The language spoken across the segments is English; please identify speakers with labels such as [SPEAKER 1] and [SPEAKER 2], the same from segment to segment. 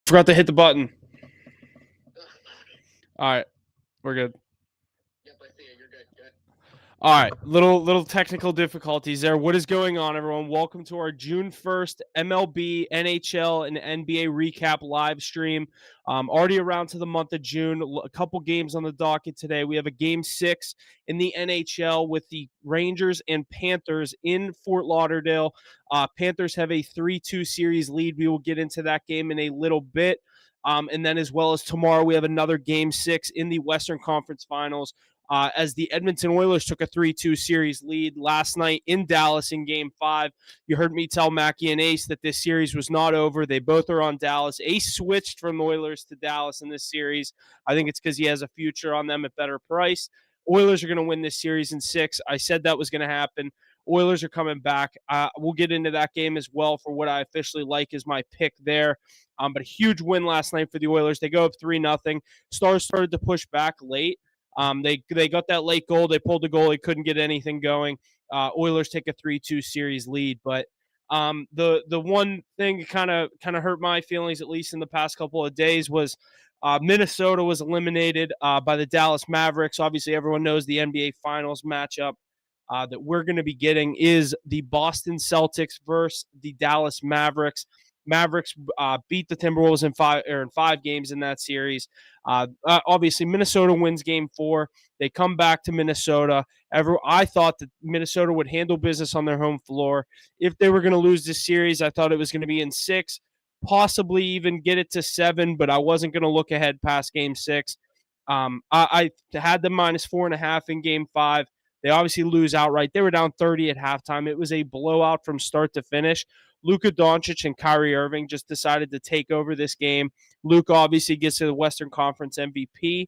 [SPEAKER 1] Forgot to hit the button. All right, we're good.
[SPEAKER 2] Yep, I see it. You're good. Good.
[SPEAKER 1] All right, little technical difficulties there. What is going on, everyone? Welcome to our June 1st MLB, NHL, and NBA recap live stream. Already around to the month of June. A couple games on the docket today. We have a game 6 in the NHL with the Rangers and Panthers in Fort Lauderdale. Panthers have a 3-2 series lead. We will get into that game in a little bit. And then, as well as tomorrow, we have another game 6 in the Western Conference Finals. As the Edmonton Oilers took a 3-2 series lead last night in Dallas in Game 5. You heard me tell Mackie and Ace that this series was not over. They both are on Dallas. Ace switched from the Oilers to Dallas in this series. I think it's because he has a future on them at better price. Oilers are going to win this series in 6. I said that was going to happen. Oilers are coming back. We'll get into that game as well for what I officially like is my pick there. But a huge win last night for the Oilers. They go up 3-0. Stars started to push back late. They got that late goal. They pulled the goal. They couldn't get anything going. Oilers take a 3-2 series lead. But the one thing that kind of hurt my feelings, at least in the past couple of days, was Minnesota was eliminated by the Dallas Mavericks. Obviously, everyone knows the NBA Finals matchup that we're going to be getting is the Boston Celtics versus the Dallas Mavericks. Mavericks beat the Timberwolves in five games in that series. Obviously, Minnesota wins Game 4. They come back to Minnesota. I thought that Minnesota would handle business on their home floor. If they were going to lose this series, I thought it was going to be in 6, possibly even get it to 7, but I wasn't going to look ahead past Game 6. I had the -4.5 in Game 5. They obviously lose outright. They were down 30 at halftime. It was a blowout from start to finish. Luka Doncic and Kyrie Irving just decided to take over this game. Luka obviously gets to the Western Conference MVP.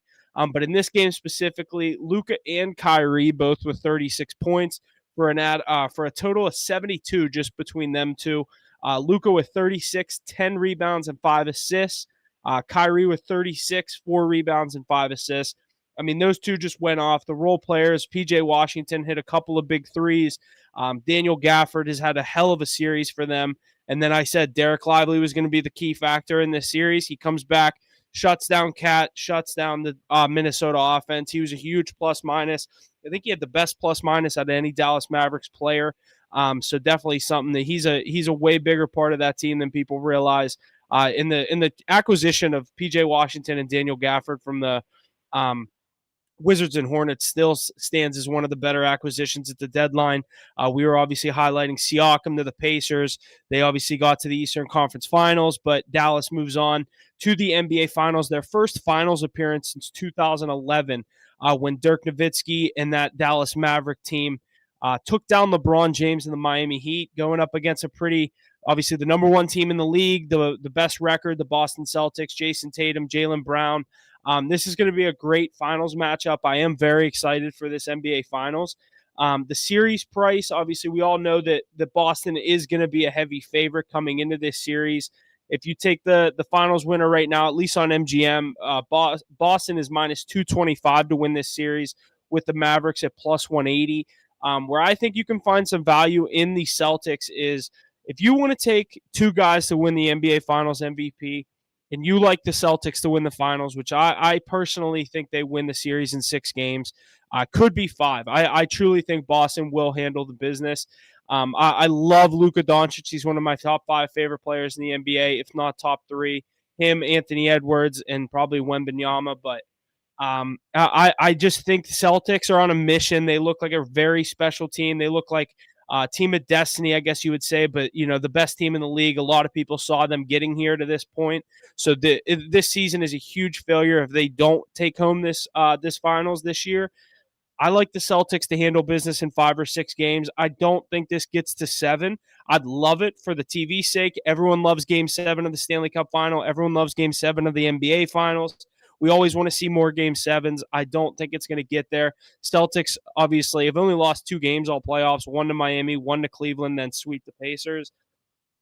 [SPEAKER 1] But in this game specifically, Luka and Kyrie both with 36 points for a total of 72 just between them two. Luka with 36, 10 rebounds and 5 assists. Kyrie with 36, 4 rebounds and 5 assists. I mean, those two just went off. The role players, PJ Washington hit a couple of big threes. Daniel Gafford has had a hell of a series for them. And then I said Derek Lively was going to be the key factor in this series. He comes back, shuts down Cat, shuts down the Minnesota offense. He was a huge plus-minus. I think he had the best plus-minus out of any Dallas Mavericks player. So definitely something that he's a way bigger part of that team than people realize. In the acquisition of PJ Washington and Daniel Gafford from the Wizards and Hornets still stands as one of the better acquisitions at the deadline. We were obviously highlighting Siakam to the Pacers. They obviously got to the Eastern Conference Finals, but Dallas moves on to the NBA Finals, their first Finals appearance since 2011, when Dirk Nowitzki and that Dallas Maverick team took down LeBron James and the Miami Heat, going up against obviously the number one team in the league, the best record, the Boston Celtics, Jason Tatum, Jaylen Brown. This is going to be a great finals matchup. I am very excited for this NBA Finals. The series price, obviously, we all know that Boston is going to be a heavy favorite coming into this series. If you take the finals winner right now, at least on MGM, Boston is -225 to win this series with the Mavericks at +180. Where I think you can find some value in the Celtics is if you want to take two guys to win the NBA Finals MVP, and you like the Celtics to win the finals, which I personally think they win the series in 6 games, could be 5. I truly think Boston will handle the business. I love Luka Doncic. He's one of my top 5 favorite players in the NBA, if not top 3. Him, Anthony Edwards, and probably Wembanyama. But I just think the Celtics are on a mission. They look like a very special team. They look like team of destiny, I guess you would say, but the best team in the league. A lot of people saw them getting here to this point. So this season is a huge failure if they don't take home this finals this year. I like the Celtics to handle business in 5 or 6 games. I don't think this gets to 7. I'd love it for the TV sake. Everyone loves Game 7 of the Stanley Cup Final. Everyone loves Game 7 of the NBA Finals. We always want to see more Game 7s. I don't think it's going to get there. Celtics, obviously, have only lost 2 games all playoffs, 1 to Miami, 1 to Cleveland, then sweep the Pacers.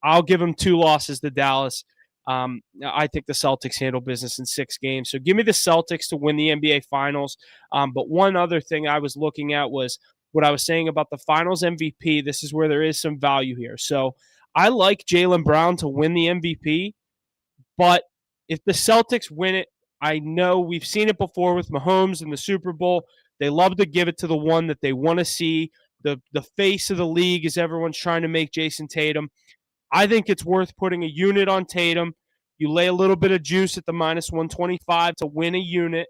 [SPEAKER 1] I'll give them 2 losses to Dallas. I think the Celtics handle business in 6 games. So give me the Celtics to win the NBA Finals. But one other thing I was looking at was what I was saying about the Finals MVP. This is where there is some value here. So I like Jaylen Brown to win the MVP, but if the Celtics win it, I know we've seen it before with Mahomes in the Super Bowl. They love to give it to the one that they want to see. The face of the league is everyone's trying to make Jason Tatum. I think it's worth putting a unit on Tatum. You lay a little bit of juice at the minus 125 to win a unit,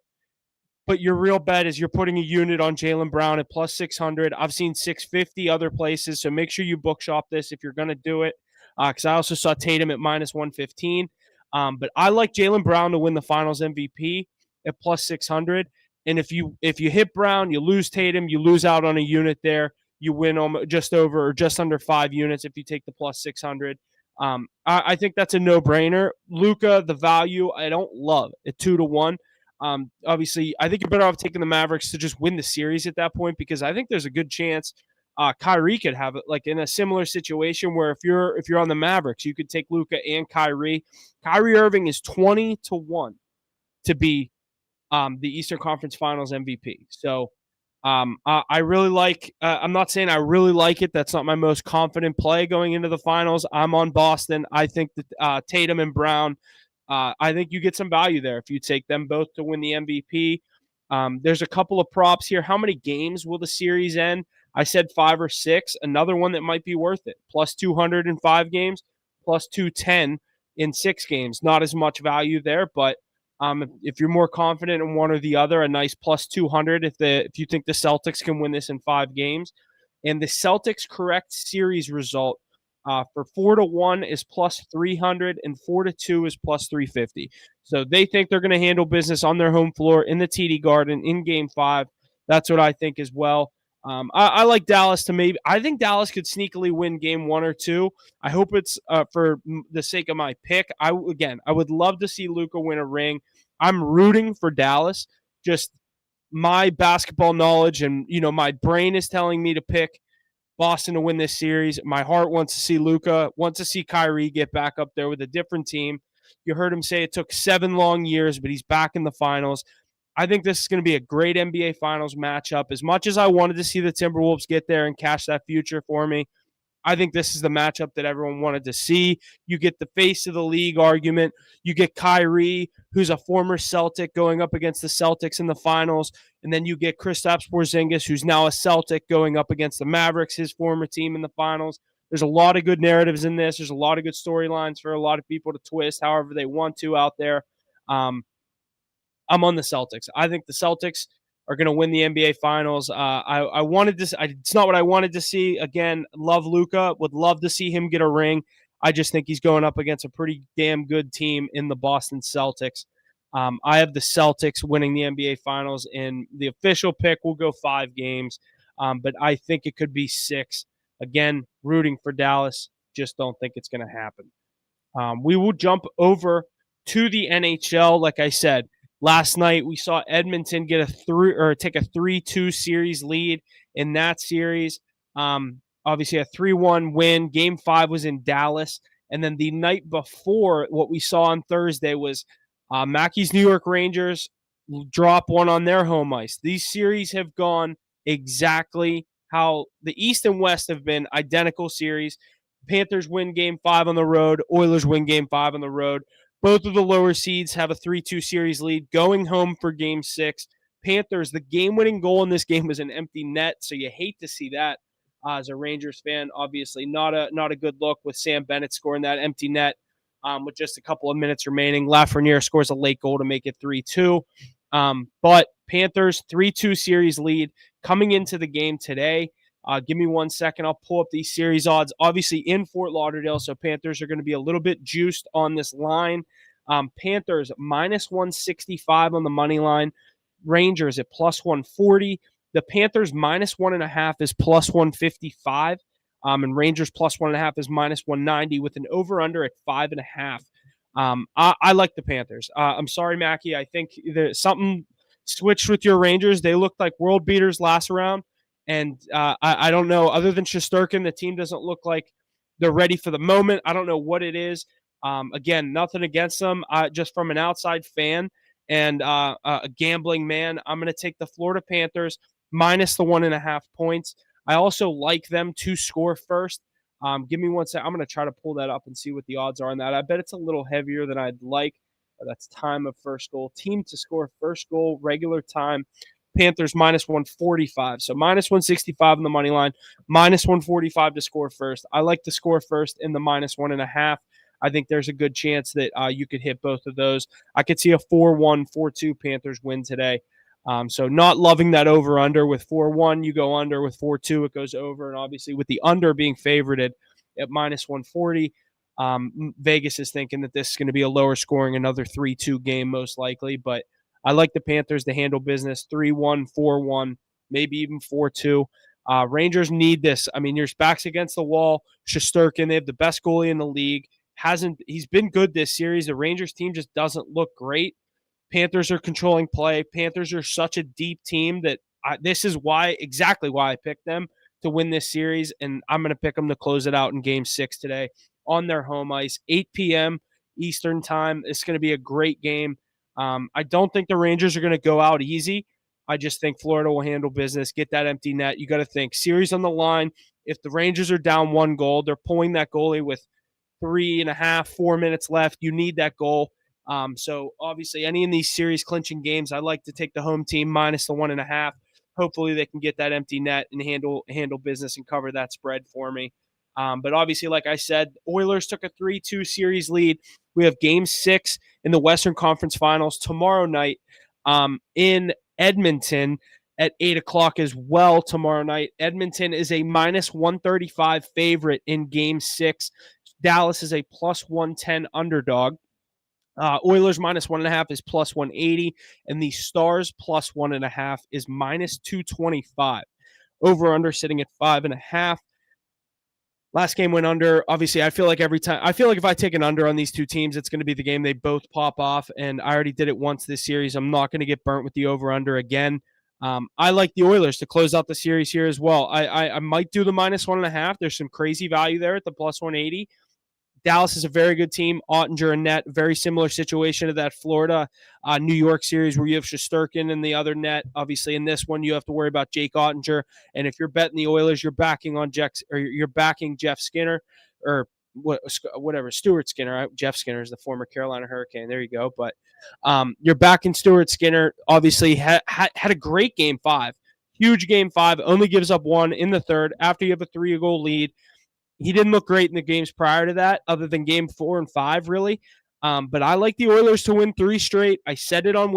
[SPEAKER 1] but your real bet is you're putting a unit on Jaylen Brown at plus 600. I've seen 650 other places, so make sure you book shop this if you're going to do it, because I also saw Tatum at minus 115. But I like Jaylen Brown to win the Finals MVP at plus 600. And if you hit Brown, you lose Tatum, you lose out on a unit there. You win just over or just under 5 units if you take the plus 600. I think that's a no-brainer. Luka, the value I don't love at 2-1. Obviously, I think you're better off taking the Mavericks to just win the series at that point, because I think there's a good chance Kyrie could have it like in a similar situation where if you're on the Mavericks, you could take Luka and Kyrie. Kyrie Irving is 20-1 to be the Eastern Conference Finals MVP. So I really like. I'm not saying I really like it. That's not my most confident play going into the finals. I'm on Boston. I think that Tatum and Brown. I think you get some value there if you take them both to win the MVP. There's a couple of props here. How many games will the series end? I said 5 or 6. Another one that might be worth it. Plus 200 in 5 games, plus 210 in 6 games. Not as much value there, but if you're more confident in one or the other, a nice plus 200 if you think the Celtics can win this in 5 games. And the Celtics correct series result for 4-1 is plus 300 and 4-2 is plus 350. So they think they're going to handle business on their home floor in the TD Garden in Game 5. That's what I think as well. I like Dallas to maybe. I think Dallas could sneakily win Game 1 or 2. I hope it's for the sake of my pick. I would love to see Luka win a ring. I'm rooting for Dallas. Just my basketball knowledge and my brain is telling me to pick Boston to win this series. My heart wants to see Luka, wants to see Kyrie get back up there with a different team. You heard him say it took 7 long years, but he's back in the finals. I think this is going to be a great NBA Finals matchup. As much as I wanted to see the Timberwolves get there and cash that future for me, I think this is the matchup that everyone wanted to see. You get the face of the league argument. You get Kyrie, who's a former Celtic, going up against the Celtics in the finals. And then you get Kristaps Porzingis, who's now a Celtic, going up against the Mavericks, his former team, in the finals. There's a lot of good narratives in this. There's a lot of good storylines for a lot of people to twist however they want to out there. I'm on the Celtics. I think the Celtics are going to win the NBA Finals. I wanted this. It's not what I wanted to see. Again, love Luka. Would love to see him get a ring. I just think he's going up against a pretty damn good team in the Boston Celtics. I have the Celtics winning the NBA Finals, and the official pick will go 5 games, but I think it could be 6. Again, rooting for Dallas. Just don't think it's going to happen. We will jump over to the NHL. Like I said, last night we saw Edmonton get take a 3-2 series lead in that series. Obviously a 3-1 win. Game 5 was in Dallas. And then the night before, what we saw on Thursday was Mackey's New York Rangers drop one on their home ice. These series have gone exactly how the East and West have been identical series. Panthers win Game 5 on the road. Oilers win Game 5 on the road. Both of the lower seeds have a 3-2 series lead going home for Game 6. Panthers, the game-winning goal in this game was an empty net, so you hate to see that as a Rangers fan. Obviously, not a good look with Sam Bennett scoring that empty net with just a couple of minutes remaining. Lafreniere scores a late goal to make it 3-2. But Panthers, 3-2 series lead coming into the game today. Give me 1 second. I'll pull up these series odds. Obviously in Fort Lauderdale, so Panthers are going to be a little bit juiced on this line. Panthers minus 165 on the money line. Rangers at plus 140. The Panthers minus 1.5 is plus 155. And Rangers plus 1.5 is minus 190 with an over-under at 5.5. I like the Panthers. I'm sorry, Mackie. I think there's something switched with your Rangers. They looked like world beaters last round. And I don't know, other than Shesterkin, the team doesn't look like they're ready for the moment. I don't know what it is. Again, nothing against them. Just from an outside fan and a gambling man, I'm going to take the Florida Panthers minus the 1.5 points. I also like them to score first. Give me 1 second. I'm going to try to pull that up and see what the odds are on that. I bet it's a little heavier than I'd like. That's time of first goal. Team to score first goal, regular time. Panthers minus 145. So minus 165 on the money line, minus 145 to score first. I like to score first in the minus 1.5. I think there's a good chance that you could hit both of those. I could see a 4-1, 4-2 Panthers win today. So not loving that over-under. With 4-1, you go under. With 4-2, it goes over. And obviously with the under being favorited at minus 140, Vegas is thinking that this is going to be a lower scoring, another 3-2 game most likely. But I like the Panthers to handle business 3-1, 4-1, maybe even 4-2. Rangers need this. I mean, your back's against the wall. Shesterkin, they have the best goalie in the league. He's been good this series. The Rangers team just doesn't look great. Panthers are controlling play. Panthers are such a deep team that this is exactly why I picked them to win this series, and I'm going to pick them to close it out in Game 6 today on their home ice, 8 p.m. Eastern time. It's going to be a great game. I don't think the Rangers are going to go out easy. I just think Florida will handle business, get that empty net. You got to think series on the line. If the Rangers are down 1 goal, they're pulling that goalie with 3.5, 4 minutes left. You need that goal. So obviously, any of these series clinching games, I like to take the home team minus the 1.5. Hopefully, they can get that empty net and handle business and cover that spread for me. But obviously, like I said, Oilers took a 3-2 series lead. We have Game 6 in the Western Conference Finals tomorrow night in Edmonton at 8 o'clock as well tomorrow night. Edmonton is a minus 135 favorite in Game 6. Dallas is a plus 110 underdog. Oilers minus 1.5 is plus 180, and the Stars plus 1.5 is minus 225. Over under sitting at 5.5. Last game went under. Obviously, I feel like if I take an under on these two teams, it's going to be the game they both pop off. And I already did it once this series. I'm not going to get burnt with the over under again. I like the Oilers to close out the series here as well. I might do the minus 1.5. There's some crazy value there at the plus 180. Dallas is a very good team. Ottinger and net, very similar situation to that Florida New York series where you have Shesterkin in the other net. Obviously, in this one, you have to worry about Jake Ottinger. And if you're betting the Oilers, you're backing Jeff Skinner or whatever, Stuart Skinner. Jeff Skinner is the former Carolina Hurricane. There you go. But you're backing Stuart Skinner. Obviously, had a great Game 5. Huge Game 5. Only gives up 1 in the third after you have a 3-goal lead. He didn't look great in the games prior to that, other than Game 4 and 5, really. But I like the Oilers to win 3 straight. I said it on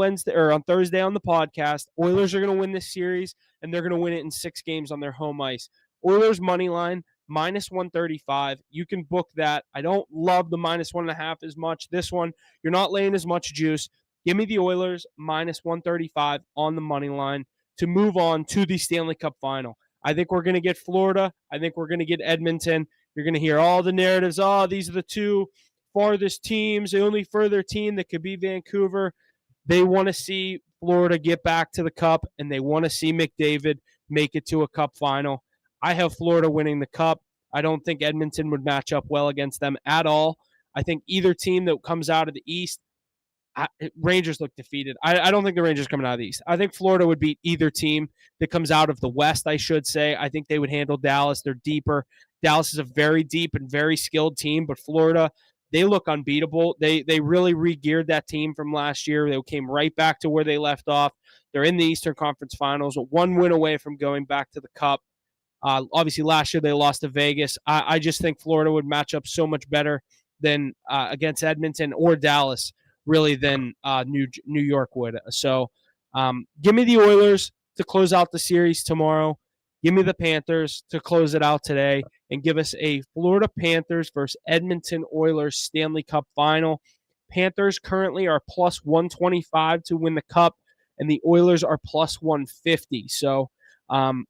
[SPEAKER 1] Thursday on the podcast. Oilers are going to win this series, and they're going to win it in 6 games on their home ice. Oilers money line minus 135. You can book that. I don't love the minus 1.5 as much. This one, you're not laying as much juice. Give me the Oilers minus 135 on the money line to move on to the Stanley Cup final. I think we're going to get Florida. I think we're going to get Edmonton. You're going to hear all the narratives. Oh, these are the 2 farthest teams. The only further team that could be Vancouver. They want to see Florida get back to the Cup, and they want to see McDavid make it to a Cup final. I have Florida winning the Cup. I don't think Edmonton would match up well against them at all. I think either team that comes out of the East, Rangers look defeated. I don't think the Rangers coming out of the East. I think Florida would beat either team that comes out of the West, I should say. I think they would handle Dallas. They're deeper. Dallas is a very deep and very skilled team, but Florida, they look unbeatable. They really re-geared that team from last year. They came right back to where they left off. They're in the Eastern Conference Finals, 1 win away from going back to the Cup. Obviously, last year they lost to Vegas. I just think Florida would match up so much better than against Edmonton or Dallas, really, than New York would. So give me the Oilers to close out the series tomorrow. Give me the Panthers to close it out today and give us a Florida Panthers versus Edmonton Oilers Stanley Cup final. Panthers currently are plus 125 to win the Cup, and the Oilers are plus 150. So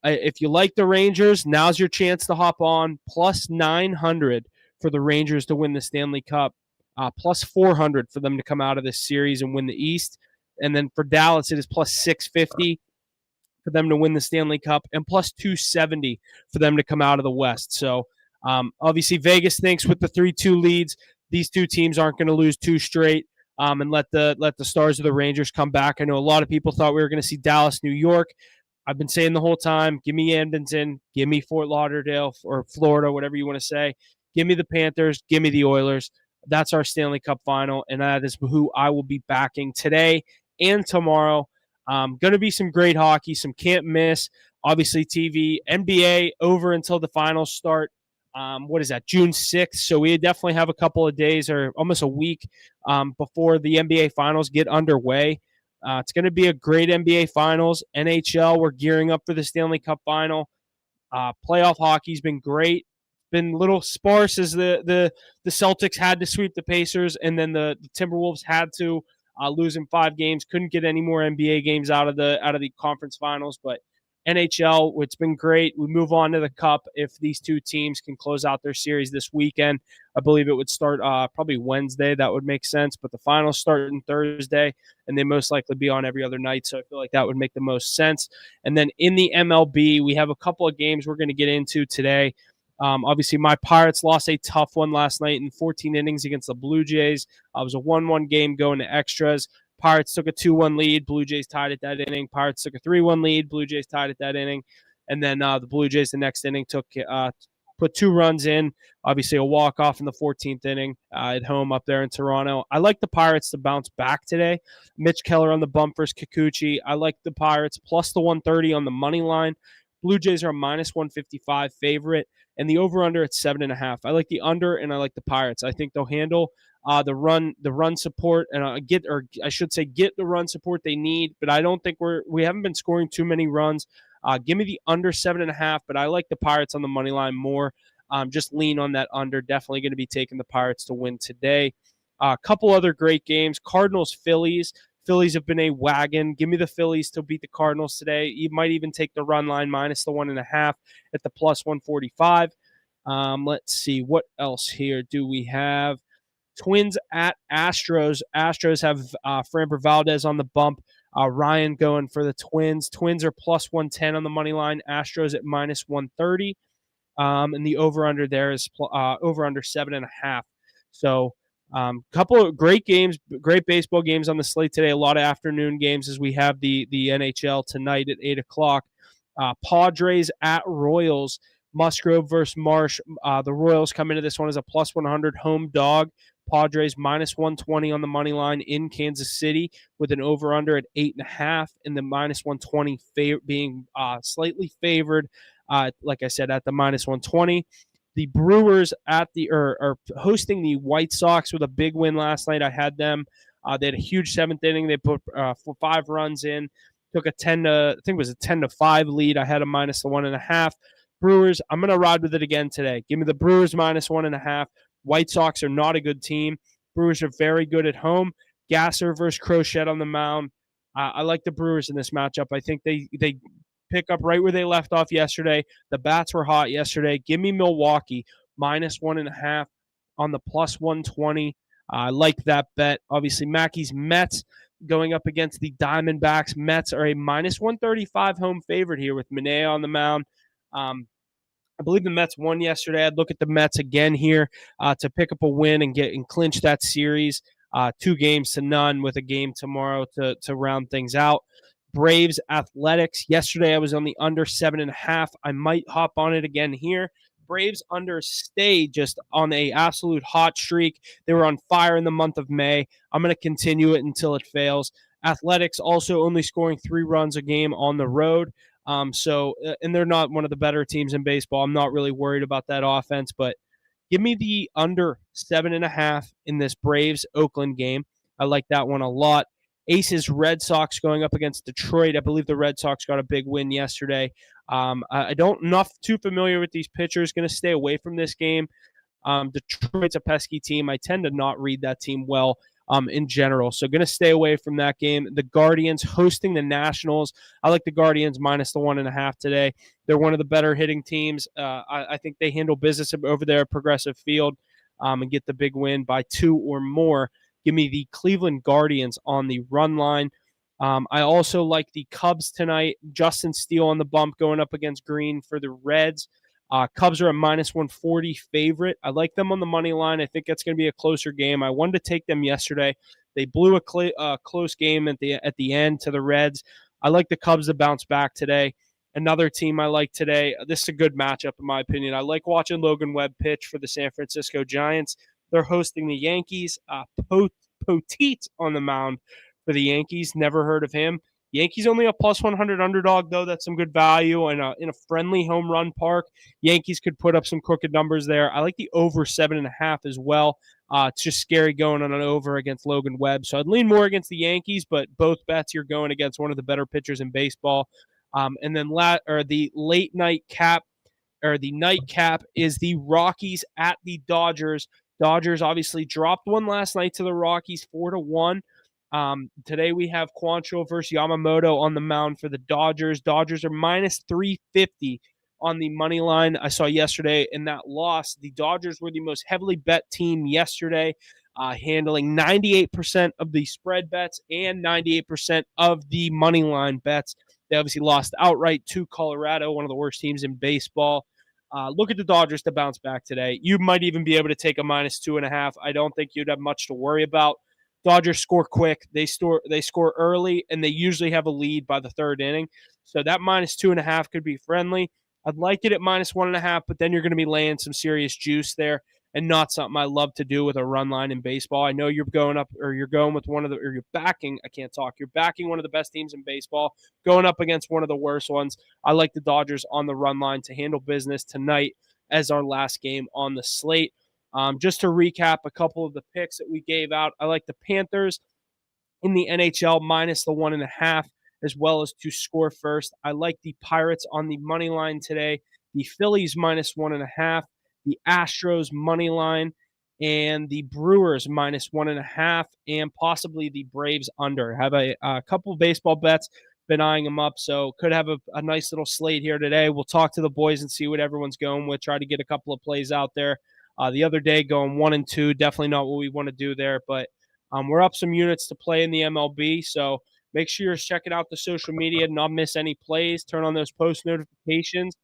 [SPEAKER 1] if you like the Rangers, now's your chance to hop on. Plus 900 for the Rangers to win the Stanley Cup. Plus 400 for them to come out of this series and win the East. And then for Dallas, it is plus 650 for them to win the Stanley Cup and plus 270 for them to come out of the West. So obviously Vegas thinks with the 3-2 leads, these two teams aren't going to lose 2 straight and let the Stars of the Rangers come back. I know a lot of people thought we were going to see Dallas, New York. I've been saying the whole time, give me Edmonton, give me Fort Lauderdale or Florida, whatever you want to say. Give me the Panthers, give me the Oilers. That's our Stanley Cup final, and that is who I will be backing today and tomorrow. Going to be some great hockey, some can't miss. Obviously, TV, NBA over until the finals start. What is that, June 6th? So we definitely have a couple of days or almost a week before the NBA finals get underway. It's going to be a great NBA finals. NHL, we're gearing up for the Stanley Cup final. Playoff hockey's been great. Been a little sparse as the Celtics had to sweep the Pacers, and then the Timberwolves had to lose in 5 games. Couldn't get any more NBA games out of the conference finals, but NHL, it's been great. We move on to the Cup if these two teams can close out their series this weekend. I believe it would start probably Wednesday. That would make sense, but the finals start on Thursday, and they most likely be on every other night, so I feel like that would make the most sense. And then in the MLB, we have a couple of games we're going to get into today. Obviously, my Pirates lost a tough one last night in 14 innings against the Blue Jays. It was a 1-1 game going to extras. Pirates took a 2-1 lead. Blue Jays tied at that inning. Pirates took a 3-1 lead. Blue Jays tied at that inning. And then the Blue Jays the next inning put 2 runs in. Obviously, a walk-off in the 14th inning at home up there in Toronto. I like the Pirates to bounce back today. Mitch Keller on the bump versus Kikuchi. I like the Pirates plus the 130 on the money line. Blue Jays are a minus 155 favorite, and the over-under at 7.5. I like the under, and I like the Pirates. I think they'll handle the run support, and get the run support they need. But I don't think we haven't been scoring too many runs. Give me the under 7.5, but I like the Pirates on the money line more. Just lean on that under. Definitely going to be taking the Pirates to win today. A couple other great games. Cardinals, Phillies. Phillies have been a wagon. Give me the Phillies to beat the Cardinals today. You might even take the run line minus the 1.5 at the plus 145. Let's see. What else here do we have? Twins at Astros. Astros have Framber Valdez on the bump. Ryan going for the Twins. Twins are plus 110 on the money line. Astros at minus 130. And the over-under there is over-under 7.5. So couple of great games, great baseball games on the slate today. A lot of afternoon games as we have the NHL tonight at 8 o'clock. Padres at Royals. Musgrove versus Marsh. The Royals come into this one as a plus 100 home dog. Padres minus 120 on the money line in Kansas City with an over-under at 8.5, and the minus 120 being slightly favored, like I said, at the minus 120. The Brewers are hosting the White Sox with a big win last night. I had them. They had a huge 7th inning. They put 5 runs in. Took a 10-5 lead. I had a minus the 1.5. Brewers, I'm going to ride with it again today. Give me the Brewers minus 1.5. White Sox are not a good team. Brewers are very good at home. Gasser versus Crochet on the mound. I like the Brewers in this matchup. I think they pick up right where they left off yesterday. The bats were hot yesterday. Give me Milwaukee minus 1.5 on the plus 120. I like that bet. Obviously, Mackey's Mets going up against the Diamondbacks. Mets are a minus 135 home favorite here with Manaea on the mound. I believe the Mets won yesterday. I'd look at the Mets again here to pick up a win and clinch that series. 2-0 with a game tomorrow to round things out. Braves Athletics. Yesterday I was on the under 7.5. I might hop on it again here. Braves under stay just on a absolute hot streak. They were on fire in the month of May. I'm going to continue it until it fails. Athletics also only scoring 3 runs a game on the road. And they're not one of the better teams in baseball. I'm not really worried about that offense, but give me the under 7.5 in this Braves-Oakland game. I like that one a lot. Aces Red Sox going up against Detroit. I believe the Red Sox got a big win yesterday. I don't not too familiar with these pitchers. Going to stay away from this game. Detroit's a pesky team. I tend to not read that team well in general. So going to stay away from that game. The Guardians hosting the Nationals. I like the Guardians minus the 1.5 today. They're one of the better hitting teams. I think they handle business over there at Progressive Field and get the big win by 2 or more. Give me the Cleveland Guardians on the run line. I also like the Cubs tonight. Justin Steele on the bump going up against Green for the Reds. Cubs are a minus 140 favorite. I like them on the money line. I think that's going to be a closer game. I wanted to take them yesterday. They blew a close game at the end to the Reds. I like the Cubs to bounce back today. Another team I like today. This is a good matchup in my opinion. I like watching Logan Webb pitch for the San Francisco Giants. They're hosting the Yankees. Poteet on the mound for the Yankees. Never heard of him. Yankees only a plus 100 underdog, though. That's some good value. And in a friendly home run park, Yankees could put up some crooked numbers there. I like the over 7.5 as well. It's just scary going on an over against Logan Webb. So I'd lean more against the Yankees, but both bets you're going against one of the better pitchers in baseball. And then the late night cap or the nightcap is the Rockies at the Dodgers. Dodgers obviously dropped one last night to the Rockies 4-1. Today we have Quantrill versus Yamamoto on the mound for the Dodgers. Dodgers are minus 350 on the money line. I saw yesterday in that loss, the Dodgers were the most heavily bet team yesterday, handling 98% of the spread bets and 98% of the money line bets. They obviously lost outright to Colorado, one of the worst teams in baseball. Look at the Dodgers to bounce back today. You might even be able to take a minus 2.5. I don't think you'd have much to worry about. Dodgers score quick. They score early, and they usually have a lead by the third inning. So that minus 2.5 could be friendly. I'd like it at minus 1.5, but then you're going to be laying some serious juice there, and not something I love to do with a run line in baseball. I know you're going up, or you're going with you're backing. I can't talk. You're backing one of the best teams in baseball, going up against one of the worst ones. I like the Dodgers on the run line to handle business tonight as our last game on the slate. Just to recap a couple of the picks that we gave out, I like the Panthers in the NHL minus the 1.5, as well as to score first. I like the Pirates on the money line today, the Phillies minus 1.5, the Astros money line, and the Brewers minus 1.5, and possibly the Braves under. Have a couple of baseball bets, been eyeing them up, so could have a nice little slate here today. We'll talk to the boys and see what everyone's going with, try to get a couple of plays out there. The other day going 1-2, definitely not what we want to do there, but we're up some units to play in the MLB, so make sure you're checking out the social media, not miss any plays, turn on those post notifications,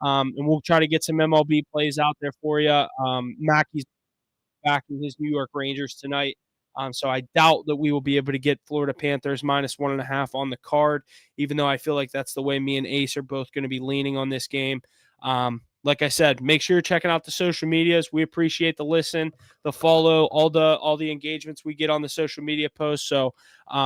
[SPEAKER 1] and we'll try to get some MLB plays out there for you. Mackey's backing his New York Rangers tonight. So I doubt that we will be able to get Florida Panthers minus 1.5 on the card, even though I feel like that's the way me and Ace are both going to be leaning on this game. Like I said, make sure you're checking out the social medias. We appreciate the listen, the follow, all the engagements we get on the social media posts. So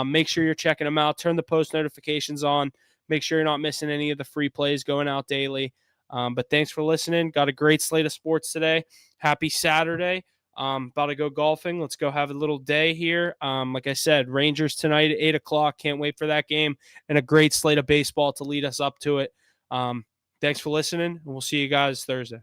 [SPEAKER 1] make sure you're checking them out. Turn the post notifications on. Make sure you're not missing any of the free plays going out daily. But thanks for listening. Got a great slate of sports today. Happy Saturday. About to go golfing. Let's go have a little day here. Like I said, Rangers tonight at 8 o'clock. Can't wait for that game, and a great slate of baseball to lead us up to it. Thanks for listening, and we'll see you guys Thursday.